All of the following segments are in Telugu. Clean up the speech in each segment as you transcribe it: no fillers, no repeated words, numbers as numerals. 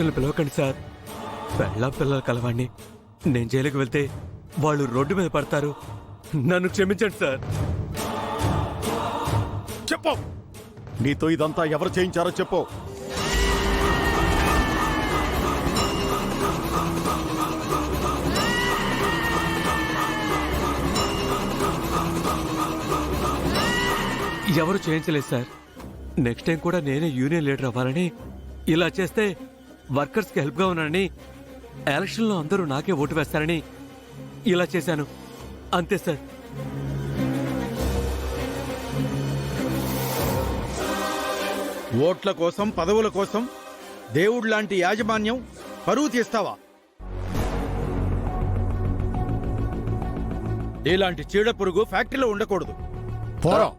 మనుషుల్ని పిలవకండి సార్. పెళ్ళాం పిల్లలు కలవాణ్ణి. నేను జైలుకి వెళ్తే వాళ్ళు రోడ్డు మీద పడతారు. నన్ను క్షమించండి సార్. చెప్పు, నీతో ఇదంతా ఎవరు చేయించారో చెప్పు. ఎవరు చేయించలేదు సార్. నెక్స్ట్ టైం కూడా నేనే యూనియన్ లీడర్ అవ్వాలని, ఇలా చేస్తే వర్కర్స్కి హెల్ప్గా ఉన్నానని, ఎలక్షన్లో అందరూ నాకే ఓటు వేస్తారని ఇలా చేశాను, అంతే సార్. ఓట్ల కోసం, పదవుల కోసం దేవుళ్లాంటి యాజమాన్యం పరువు తీస్తావా? ఇలాంటి చీడ పురుగు ఫ్యాక్టరీలో ఉండకూడదు. పోరా.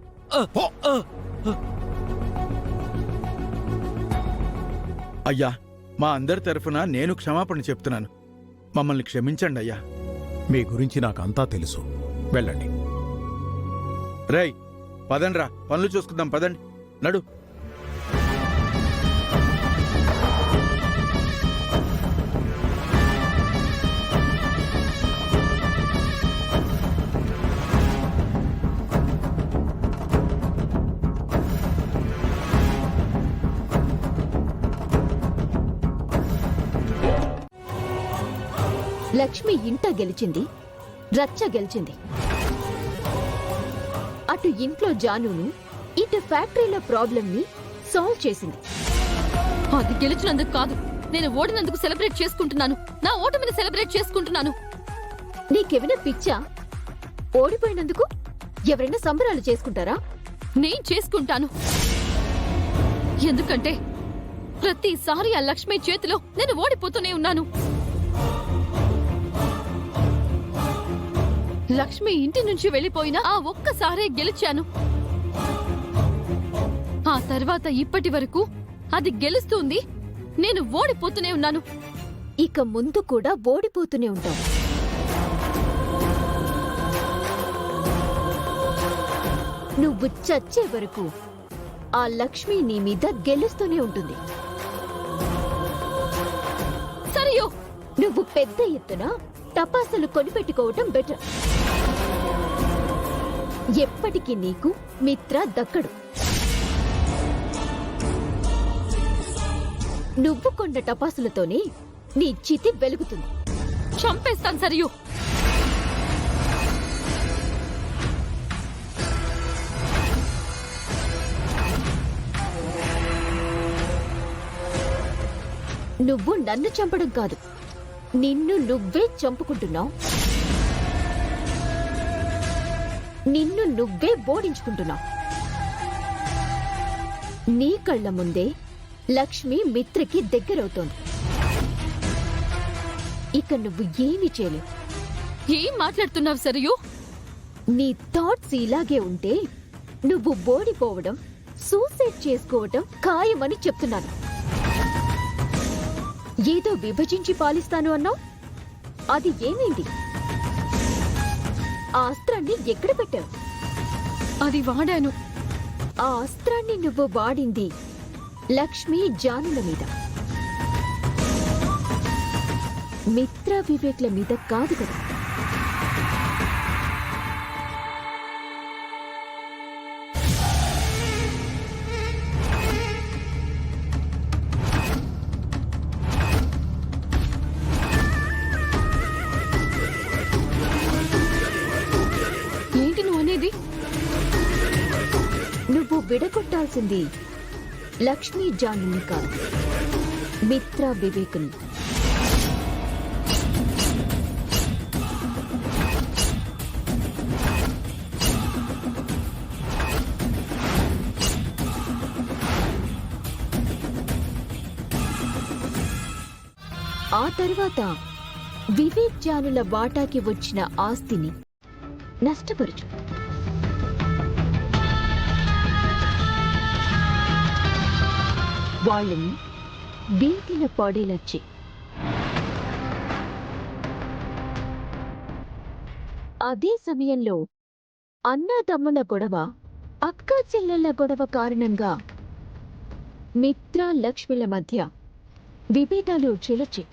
అయ్యా, మా అందరి తరఫున నేను క్షమాపణ చెప్తున్నాను. మమ్మల్ని క్షమించండి అయ్యా. మీ గురించి నాకంతా తెలుసు. వెళ్ళండి. రేయ్, పదండ్రా, పనులు చూసుకుందాం. పదండి, నడు. లక్ష్మి ఇంట గెలిచింది, రచ్చ గెలిచింది. అటు ఇంట్లో జానును, ఇటు ఫ్యాక్టరీలో ప్రాబ్లం ని సాల్వ్ చేసింది. అది గెలిచినందుకు కాదు, నేను ఓడినందుకు సెలబ్రేట్ చేసుకుంటున్నాను. నా ఓటమిని సెలబ్రేట్ చేసుకుంటున్నాను. నీకెవైనా పిచ్చా? ఓడిపోయినందుకు ఎవరైనా సంబరాలు చేసుకుంటారా? నేను చేసుకుంటాను. ఎందుకంటే ప్రతిసారి ఆ లక్ష్మి చేతిలో నేను ఓడిపోతూనే ఉన్నాను. లక్ష్మి ఇంటి నుంచి వెళ్లిపోయినా ఆ ఒక్కసారే గెలిచాను. ఆ తర్వాత ఇప్పటి వరకు అది గెలుస్తుంది, నేను ఓడిపోతూనే ఉన్నాను. ఇక ముందు కూడా ఓడిపోతూనే ఉంటావు. నువ్వు చచ్చే వరకు ఆ లక్ష్మి నీ మీద గెలుస్తూనే ఉంటుంది. సరియో, నువ్వు పెద్ద ఎత్తున టపాసులు కొనిపెట్టుకోవటం బెటర్. ఎప్పటికీ నీకు మిత్ర దక్కడు. నువ్వు కొన్న టపాసులతోనే నీ చితి వెలుగుతుంది. చంపేస్తాను సరియు. నువ్వు నన్ను చంపడం కాదు, నిన్ను నువ్వే చంపుకుంటున్నావు. నిన్ను నువ్వే బోడించుకుంటున్నావు. నీ కళ్ల ముందే లక్ష్మి మిత్రకి దగ్గరవుతోంది. ఇక నువ్వు ఏమి చేయలేవు. ఏం మాట్లాడుతున్నావు సరియు? నీ థాట్స్ ఇలాగే ఉంటే నువ్వు ఓడిపోవడం, సూసైడ్ చేసుకోవడం ఖాయమని చెప్తున్నాను. ఏదో విభజించి పాలిస్తాను అన్నావు, అది ఏమైంది? ఆ అస్త్రాన్ని ఎక్కడ పెట్టావు? అది వాడాను. ఆ అస్త్రాన్ని నువ్వు వాడింది లక్ష్మి జానుల మీద, మిత్ర వివేక్ల మీద కాదు కదా. ఏంటి నువ్వు అనేది? నువ్వు విడగొట్టాల్సింది లక్ష్మీ జానుని కాదు, మిత్ర వివేకుని. ఆ తర్వాత వివేక్ జానుల వాటాకి వచ్చిన ఆస్తిని నష్టపరుచు. వాళ్ళని వీధిన పడేలొచ్చి అదే సమయంలో అన్నాతమ్ముల గొడవ, అక్కా చెల్లెళ్ల గొడవ కారణంగా మిత్ర లక్ష్మిల మధ్య విభేదాలు వచ్చేలా చెయ్యి.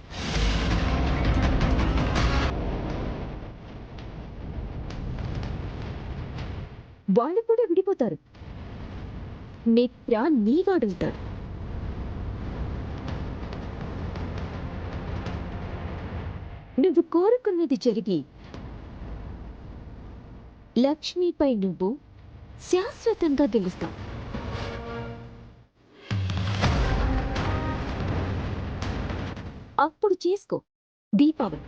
వాళ్ళు కూడా విడిపోతారు. మిత్ర నీవాడుంటాడు. నువ్వు కోరుకున్నది జరిగి లక్ష్మిపై నువ్వు శాశ్వతంగా గెలుస్తావు. అప్పుడు చేసుకో దీపావళి.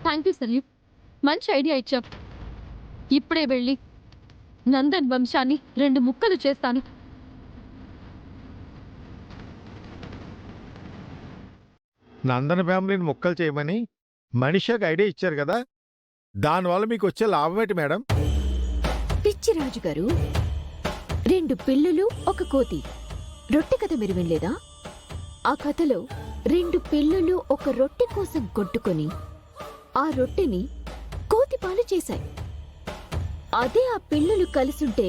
థ్యాంక్ యూ సందీప్, మంచి ఐడియా ఇచ్చావు. ఇప్పుడే వెళ్ళి నందన్ వంశాన్ని 2 ముక్కలు చేస్తాను. నందన ఫ్యామిలీని ముక్కలు చేయమని మనిషికి ఐడియా ఇచ్చారు కదా, దానివల్ల మీకు వచ్చే లాభం ఏంటి మేడం? పిచ్చిరాజు గారు, 2 పిల్లులు 1 కోతి రొట్టె కథ మీరు వినలేదా? ఆ కథలో 2 పిల్లులు 1 రొట్టె కోసం కొట్టుకొని ఆ రొట్టెని కోతి పాలు చేశాయి. అదే ఆ పిల్లులు కలిసుంటే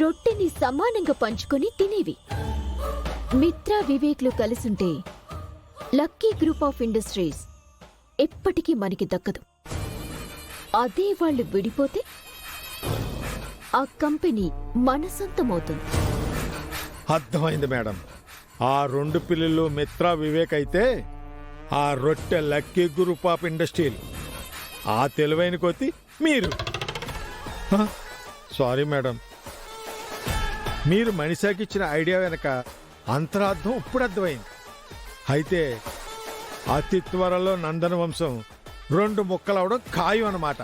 రొట్టెని సమానంగా పంచుకొని తినేవి. మిత్ర వివేక్లు కలిసుంటే లక్కీ గ్రూప్ ఆఫ్ ఇండస్ట్రీస్ ఎప్పటికీ మనకి దక్కదు. అదే వాళ్ళు విడిపోతే ఆ కంపెనీ మన సొంతమవుతుంది. అర్థమైంది మేడం. ఆ 2 పిల్లలు మిత్ర వివేక్ అయితే ఆ రొట్టె లక్కీ గ్రూప్ ఆఫ్ ఇండస్ట్రీ. ఆ తెలివైన కొద్ది మీరు. సారీ మేడం, మీరు మనిషాకి ఇచ్చిన ఐడియా వెనక అంతరార్థం ఇప్పుడు అర్థమైంది. అయితే అతి త్వరలో నందన వంశం 2 ముక్కలవడం ఖాయం అన్నమాట.